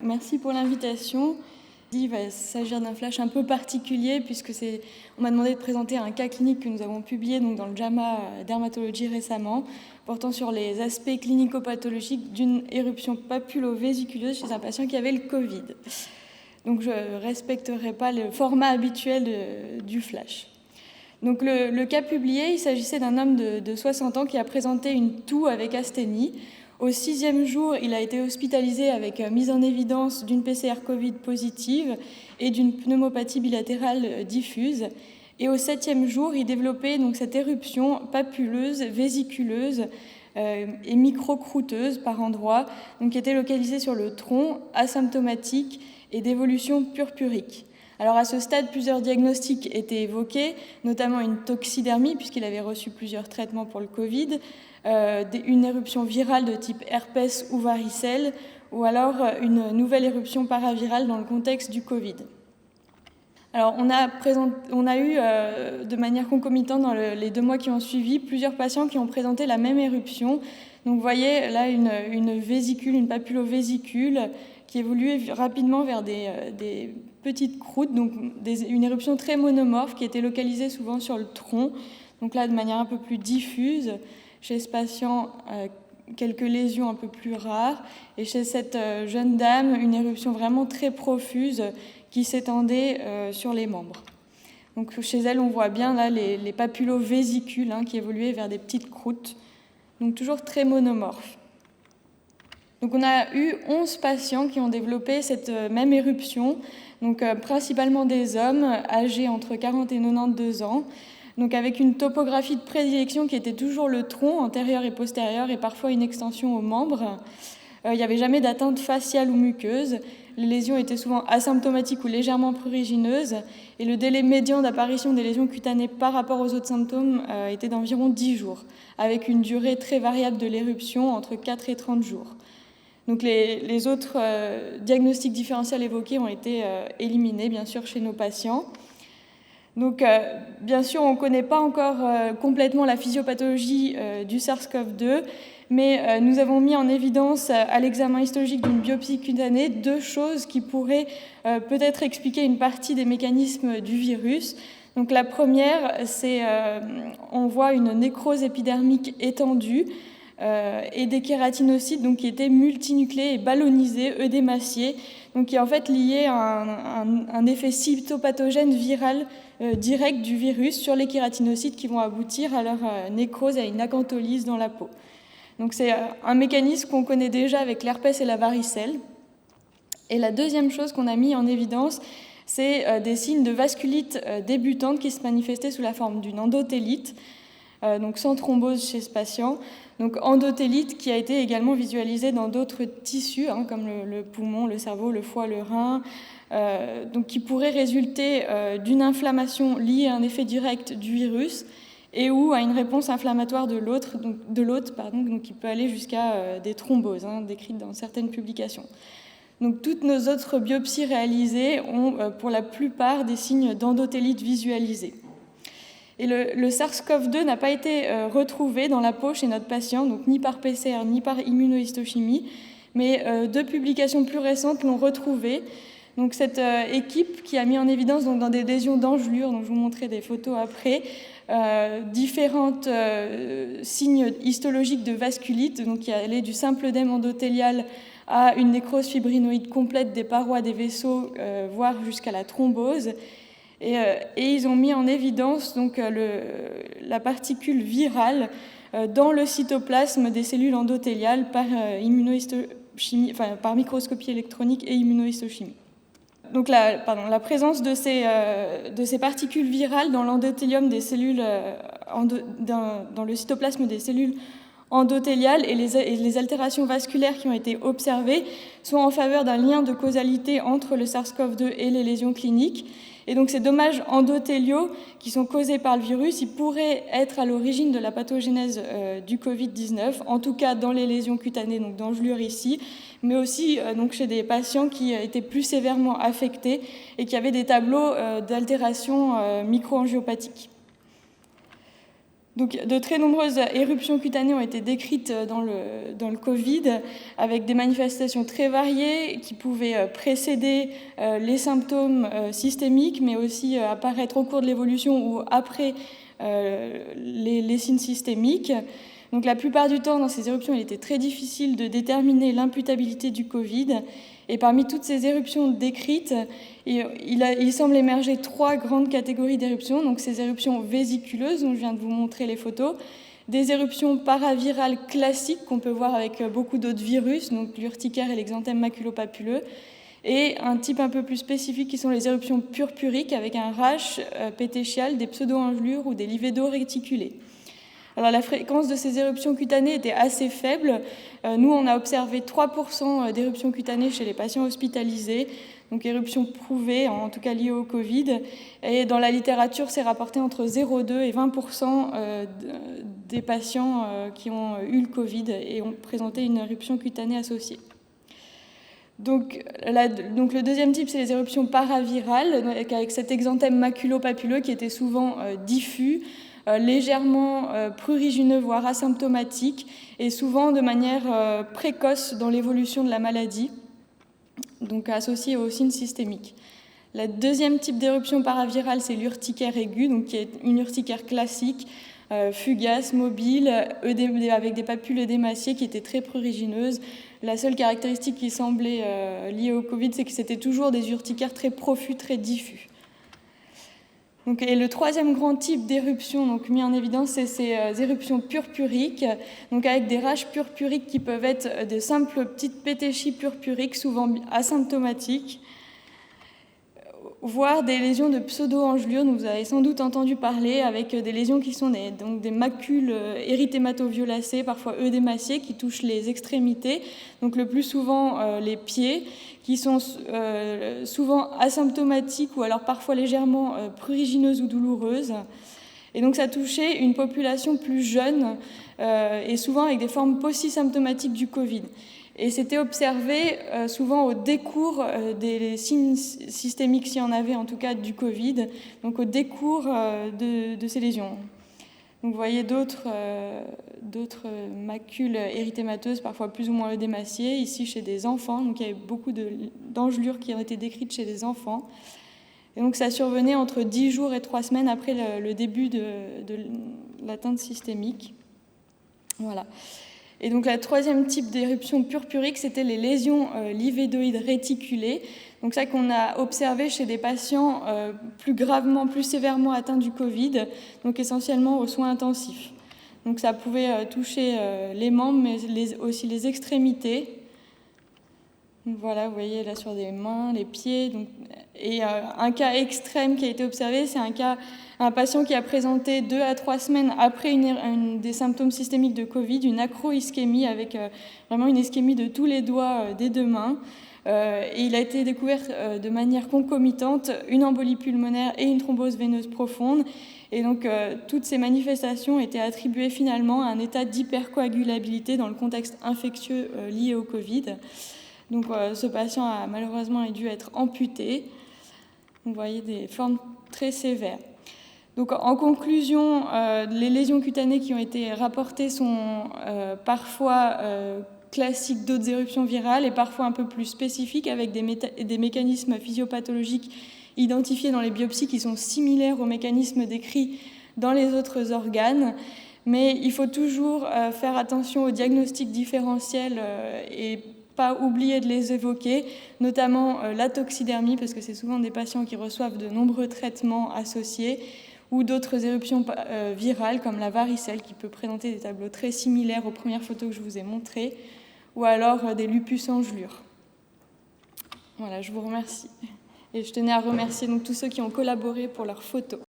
Merci pour l'invitation. Il va s'agir d'un flash un peu particulier puisque on m'a demandé de présenter un cas clinique que nous avons publié donc, dans le JAMA Dermatologie récemment, portant sur les aspects clinico-pathologiques d'une éruption papulo-vésiculeuse chez un patient qui avait le Covid. Donc je ne respecterai pas le format habituel du flash. Donc le cas publié, il s'agissait d'un homme de 60 ans qui a présenté une toux avec asthénie. Au 6e jour, il a été hospitalisé avec mise en évidence d'une PCR Covid positive et d'une pneumopathie bilatérale diffuse. Et au 7e jour, il développait donc cette éruption papuleuse, vésiculeuse et micro-croûteuse par endroits, donc qui était localisée sur le tronc, asymptomatique et d'évolution purpurique. Alors à ce stade, plusieurs diagnostics étaient évoqués, notamment une toxidermie, puisqu'il avait reçu plusieurs traitements pour le Covid, une éruption virale de type herpès ou varicelle, ou alors une nouvelle éruption paravirale dans le contexte du Covid. Alors on a eu de manière concomitante dans les 2 mois qui ont suivi plusieurs patients qui ont présenté la même éruption. Donc vous voyez là une vésicule, une papullovésicule qui évoluait rapidement vers des petites croûtes, donc une éruption très monomorphe qui était localisée souvent sur le tronc, donc là de manière un peu plus diffuse. Chez ce patient, quelques lésions un peu plus rares, et chez cette jeune dame, une éruption vraiment très profuse qui s'étendait sur les membres. Donc chez elle, on voit bien là les papullovésicules qui évoluaient vers des petites croûtes, donc toujours très monomorphes. Donc on a eu 11 patients qui ont développé cette même éruption, donc principalement des hommes âgés entre 40 et 92 ans, donc avec une topographie de prédilection qui était toujours le tronc, antérieur et postérieur, et parfois une extension aux membres. Il n'y avait jamais d'atteinte faciale ou muqueuse. Les lésions étaient souvent asymptomatiques ou légèrement prurigineuses, et le délai médian d'apparition des lésions cutanées par rapport aux autres symptômes était d'environ 10 jours, avec une durée très variable de l'éruption, entre 4 et 30 jours. Donc les autres diagnostics différentiels évoqués ont été éliminés, bien sûr, chez nos patients. Donc, bien sûr, on ne connaît pas encore complètement la physiopathologie du SARS-CoV-2, mais nous avons mis en évidence à l'examen histologique d'une biopsie cutanée 2 choses qui pourraient peut-être expliquer une partie des mécanismes du virus. Donc, la première, c'est on voit une nécrose épidermique étendue et des kératinocytes donc, qui étaient multinucléés et ballonisés, œdémaciés, donc qui est en fait lié à un effet cytopathogène viral direct du virus sur les kératinocytes qui vont aboutir à leur nécrose et à une acantholyse dans la peau. Donc c'est un mécanisme qu'on connaît déjà avec l'herpès et la varicelle. Et la deuxième chose qu'on a mis en évidence, c'est des signes de vasculite débutante qui se manifestaient sous la forme d'une endothélite, donc sans thrombose chez ce patient. Donc endothélite qui a été également visualisée dans d'autres tissus, comme le poumon, le cerveau, le foie, le rein, donc qui pourrait résulter d'une inflammation liée à un effet direct du virus et ou à une réponse inflammatoire de l'hôte, donc qui peut aller jusqu'à des thromboses, décrites dans certaines publications. Donc toutes nos autres biopsies réalisées ont pour la plupart des signes d'endothélite visualisés. Et le SARS-CoV-2 n'a pas été retrouvé dans la peau chez notre patient, donc ni par PCR ni par immunohistochimie, mais 2 publications plus récentes l'ont retrouvé. Donc cette équipe qui a mis en évidence donc, dans des lésions d'engelure, dont je vous montrerai des photos après, différents signes histologiques de vasculite, donc qui allaient du simple œdème endothélial à une nécrose fibrinoïde complète des parois des vaisseaux, voire jusqu'à la thrombose. Et ils ont mis en évidence donc, la particule virale dans le cytoplasme des cellules endothéliales par par microscopie électronique et immunohistochimie. Donc la présence de ces particules virales dans l'endothélium des cellules, dans le cytoplasme des cellules endothéliales et les altérations vasculaires qui ont été observées sont en faveur d'un lien de causalité entre le SARS-CoV-2 et les lésions cliniques. Et donc ces dommages endothéliaux qui sont causés par le virus, ils pourraient être à l'origine de la pathogénèse du Covid-19, en tout cas dans les lésions cutanées, donc d'engelure ici, mais aussi donc chez des patients qui étaient plus sévèrement affectés et qui avaient des tableaux d'altération microangiopathique. Donc, de très nombreuses éruptions cutanées ont été décrites dans le Covid, avec des manifestations très variées qui pouvaient précéder les symptômes systémiques, mais aussi apparaître au cours de l'évolution ou après les signes systémiques. Donc, la plupart du temps, dans ces éruptions, il était très difficile de déterminer l'imputabilité du Covid. Et parmi toutes ces éruptions décrites, il semble émerger 3 grandes catégories d'éruptions. Donc ces éruptions vésiculeuses, dont je viens de vous montrer les photos, des éruptions paravirales classiques qu'on peut voir avec beaucoup d'autres virus, donc l'urticaire et l'exanthème maculopapuleux, et un type un peu plus spécifique qui sont les éruptions purpuriques avec un rash pétéchial, des pseudo-engelures ou des livédos réticulés. Alors la fréquence de ces éruptions cutanées était assez faible. Nous, on a observé 3% d'éruptions cutanées chez les patients hospitalisés, donc éruptions prouvées, en tout cas liées au Covid. Et dans la littérature, c'est rapporté entre 0,2 et 20% des patients qui ont eu le Covid et ont présenté une éruption cutanée associée. Donc le deuxième type, c'est les éruptions paravirales, avec cet exanthème maculopapuleux qui était souvent diffus, légèrement prurigineux, voire asymptomatique, et souvent de manière précoce dans l'évolution de la maladie, donc associée aux signes systémiques. Le deuxième type d'éruption paravirale, c'est l'urticaire aiguë, donc qui est une urticaire classique, fugace, mobile, avec des papules édémaciées qui étaient très prurigineuses. La seule caractéristique qui semblait liée au Covid, c'est que c'était toujours des urticaires très profus, très diffus. Donc, et le troisième grand type d'éruption mis en évidence, c'est ces éruptions purpuriques, donc avec des raches purpuriques qui peuvent être de simples petites pétéchies purpuriques, souvent asymptomatiques, voire des lésions de pseudo-engelures, dont vous avez sans doute entendu parler, avec des lésions qui sont des macules érythémato-violacées, parfois œdémaciées, qui touchent les extrémités, donc le plus souvent les pieds, qui sont souvent asymptomatiques ou alors parfois légèrement prurigineuses ou douloureuses. Et donc ça touchait une population plus jeune et souvent avec des formes post-symptomatiques du Covid. Et c'était observé souvent au décours des signes systémiques, s'il y en avait en tout cas du Covid, donc au décours de ces lésions. Donc vous voyez d'autres macules érythémateuses, parfois plus ou moins œdémaciées, ici chez des enfants. Donc il y a eu beaucoup d'engelures qui ont été décrites chez des enfants. Et donc ça survenait entre 10 jours et 3 semaines après le début de l'atteinte systémique. Voilà. Et donc le troisième type d'éruption purpurique, c'était les lésions livédoïdes réticulées. Donc ça qu'on a observé chez des patients plus gravement, plus sévèrement atteints du Covid, donc essentiellement aux soins intensifs. Donc ça pouvait toucher les membres, mais aussi les extrémités. Donc voilà, vous voyez là sur des mains, les pieds. Donc, et un cas extrême qui a été observé, c'est un patient qui a présenté 2 à 3 semaines après des symptômes systémiques de Covid, une acroischémie avec vraiment une ischémie de tous les doigts des 2 mains. Et il a été découvert de manière concomitante une embolie pulmonaire et une thrombose veineuse profonde. Et donc toutes ces manifestations étaient attribuées finalement à un état d'hypercoagulabilité dans le contexte infectieux lié au Covid. Donc ce patient a malheureusement dû être amputé. Vous voyez des formes très sévères. Donc en conclusion, les lésions cutanées qui ont été rapportées sont parfois classiques d'autres éruptions virales et parfois un peu plus spécifiques avec des mécanismes physiopathologiques identifiés dans les biopsies qui sont similaires aux mécanismes décrits dans les autres organes. Mais il faut toujours faire attention aux diagnostics différentiels et pas oublier de les évoquer, notamment la toxidermie, parce que c'est souvent des patients qui reçoivent de nombreux traitements associés, ou d'autres éruptions virales, comme la varicelle, qui peut présenter des tableaux très similaires aux premières photos que je vous ai montrées, ou alors des lupus engelures. Voilà, je vous remercie. Et je tenais à remercier donc tous ceux qui ont collaboré pour leurs photos.